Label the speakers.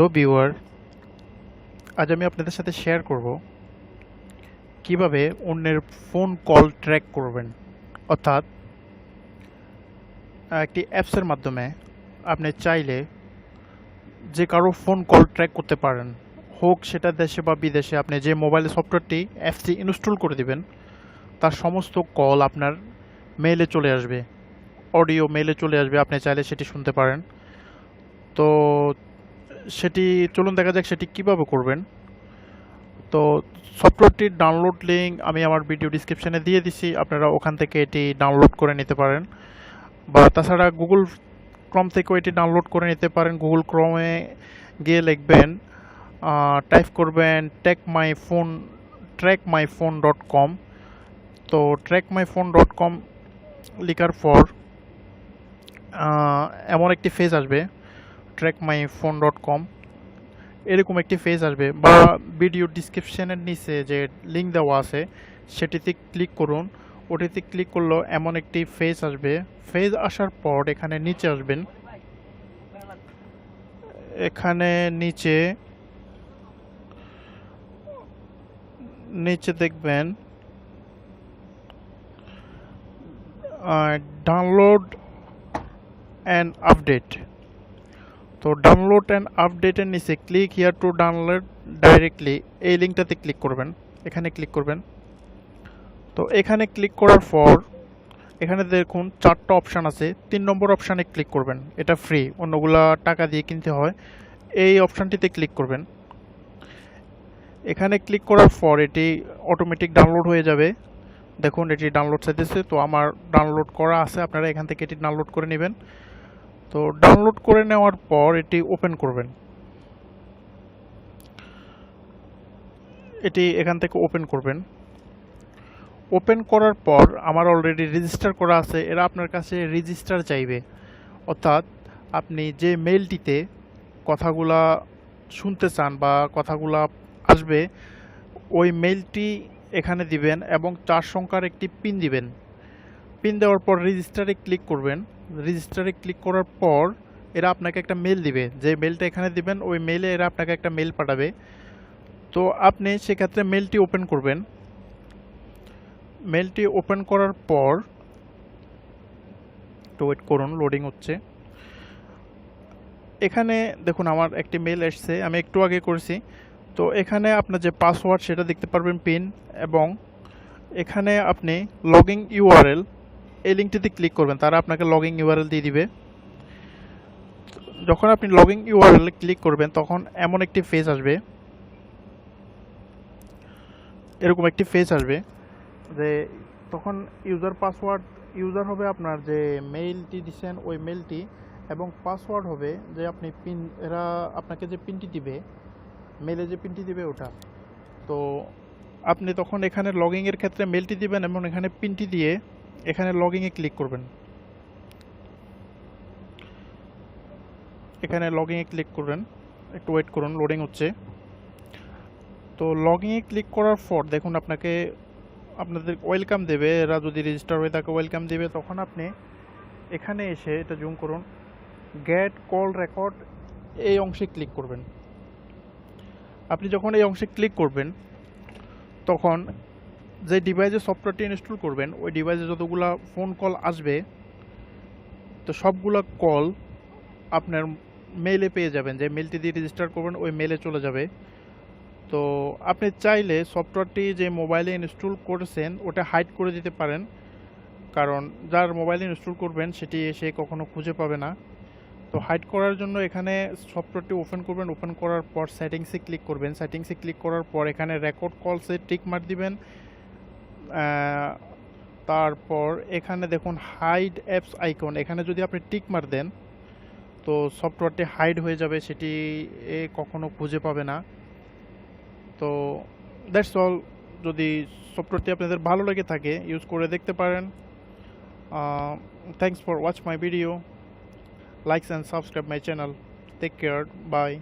Speaker 1: Hello viewer, আজ আমি আপনাদের সাথে শেয়ার করব কিভাবে অন্যের ফোন কল ট্র্যাক করবেন। অর্থাৎ একটি অ্যাপসের মাধ্যমে আপনি চাইলে যে কারো ফোন কল ট্র্যাক করতে পারেন, হোক সেটা দেশে বা বিদেশে। আপনি যে মোবাইলে সফটওয়্যারটি অ্যাপসটি ইনস্টল করে দিবেন, তার সমস্ত কল আপনার মেইলে চলে আসবে, অডিও মেইলে চলে আসবে। আপনি চাইলে সেটি শুনতে পারেন। তো সেটি চলুন দেখা যাক সেটি কিভাবে করবেন। তো সফটওয়্যারটির ডাউনলোড লিঙ্ক আমি আমার ভিডিও ডিসক্রিপশানে দিয়ে দিছি, আপনারা ওখান থেকে এটি ডাউনলোড করে নিতে পারেন, বা তাছাড়া গুগল ক্রোম থেকেও এটি ডাউনলোড করে নিতে পারেন। গুগল ক্রোমে গিয়ে লিখবেন, টাইপ করবেন trackmyphone.com। তো trackmyphone.com লেখার পর এমন একটি পেজ আসবে, trackmyphone.com এরকম একটি পেজ আসবে, বা ভিডিও ডিসক্রিপশনের নিচে যে লিঙ্ক দেওয়া আছে সেটিতে ক্লিক করুন। ওটিতে ক্লিক করলে এমন একটি পেজ আসবে। পেজ আসার পর এখানে নিচে আসবেন। এখানে নিচে নিচে দেখবেন ডাউনলোড অ্যান্ড আপডেট। তো ডাউনলোড অ্যান্ড আপডেটের নিচে click here to download directly, এই লিঙ্কটাতে ক্লিক করবেন। এখানে ক্লিক করবেন। তো এখানে ক্লিক করার পর এখানে দেখুন 4টা অপশান আছে। 3 নম্বর অপশানে ক্লিক করবেন, এটা ফ্রি, অন্যগুলা টাকা দিয়ে কিনতে হয়। এই অপশানটিতে ক্লিক করবেন। এখানে ক্লিক করার পর এটি অটোমেটিক ডাউনলোড হয়ে যাবে। দেখুন এটি ডাউনলোড চাইতেছে, তো আমার ডাউনলোড করা আছে, আপনারা এখান থেকে এটি ডাউনলোড করে নেবেন। তো ডাউনলোড করে নেওয়ার পর এটি ওপেন করবেন। এটি এখান থেকে ওপেন করবেন। ওপেন করার পর আমার অলরেডি রেজিস্টার করা আছে, এরা আপনার কাছে রেজিস্টার চাইবে। অর্থাৎ আপনি যে মেইলটিতে কথাগুলা শুনতে চান বা কথাগুলা আসবে, ওই মেইলটি এখানে দিবেন এবং 4 সংখ্যার একটি পিন দিবেন। পিন দেওয়ার পর রেজিস্টারে ক্লিক করবেন। রেজিস্টারে ক্লিক করার পর এরা আপনাকে একটা মেইল দিবে, যে মেইলটা এখানে দিবেন ওই মেইলে এরা আপনাকে একটা মেইল পাঠাবে। তো আপনি সেক্ষেত্রে মেইলটি ওপেন করবেন। মেইলটি ওপেন করার পর একটু ওয়েট করুন, লোডিং হচ্ছে। এখানে দেখুন আমার একটি মেইল এসছে, আমি একটু আগে করেছি। তো এখানে আপনার যে পাসওয়ার্ড সেটা দেখতে পারবেন, পিন, এবং এখানে আপনি লগইন ইউআরএল, এই লিঙ্কটিতে ক্লিক করবেন, তারা আপনাকে লগইন ইউআরএল দিয়ে দিবে। যখন আপনি লগইন ইউআরএল ক্লিক করবেন তখন এমন একটি পেজ আসবে, এরকম একটি পেজ আসবে, যে তখন ইউজার পাসওয়ার্ড, ইউজার হবে আপনার যে মেইলটি দিচ্ছেন ওই মেইলটি, এবং পাসওয়ার্ড হবে যে আপনি পিন, এরা আপনাকে যে পিনটি দিবে, মেইলে যে পিনটি দিবে ওটা। তো আপনি তখন এখানে লগইনের ক্ষেত্রে মেইলটি দিবেন এবং এখানে পিনটি দিয়ে এখানে লগইনে ক্লিক করবেন। এখানে লগইনে ক্লিক করবেন, একটু ওয়েট করুন, লোডিং হচ্ছে। তো লগইনে ক্লিক করার পর দেখুন আপনাদের ওয়েলকাম দেবে, এরা যদি রেজিস্টার হয়ে থাকে ওয়েলকাম দেবে। তখন আপনি এখানে এসে এটা জুম করুন, গেট কল রেকর্ড, এই অংশে ক্লিক করবেন। আপনি যখন এই অংশে ক্লিক করবেন তখন যে ডিভাইসে সফটওয়্যারটি ইনস্টল করবেন ওই ডিভাইসে যতগুলো ফোন কল আসবে, তো সবগুলো কল আপনার মেইলে পেয়ে যাবেন। যে মেইলটি দিয়ে রেজিস্টার করবেন ওই মেইলে চলে যাবে। তো আপনি চাইলে সফটওয়্যারটি যে মোবাইলে ইনস্টল করেছেন ওটা হাইড করে দিতে পারেন, কারণ যার মোবাইলে ইনস্টল করবেন সেটি সে কখনো খুঁজে পাবে না। তো হাইড করার জন্য এখানে সফটওয়্যারটি ওপেন করবেন। ওপেন করার পর সেটিংসে ক্লিক করবেন। সেটিংসে ক্লিক করার পর এখানে রেকর্ড কলসে টিক মার দিবেন। তারপর এখানে দেখুন হাইড অ্যাপস আইকন, এখানে যদি আপনি টিক মার দেন তো সফটওয়্যারটি হাইড হয়ে যাবে, সেটি কখনো খুঁজে পাবে না। তো দ্যাটস অল। যদি সফটওয়্যারটি আপনাদের ভালো লেগে থাকে ইউজ করে দেখতে পারেন। Thanks for watch my video, likes and subscribe my channel. Take care, bye.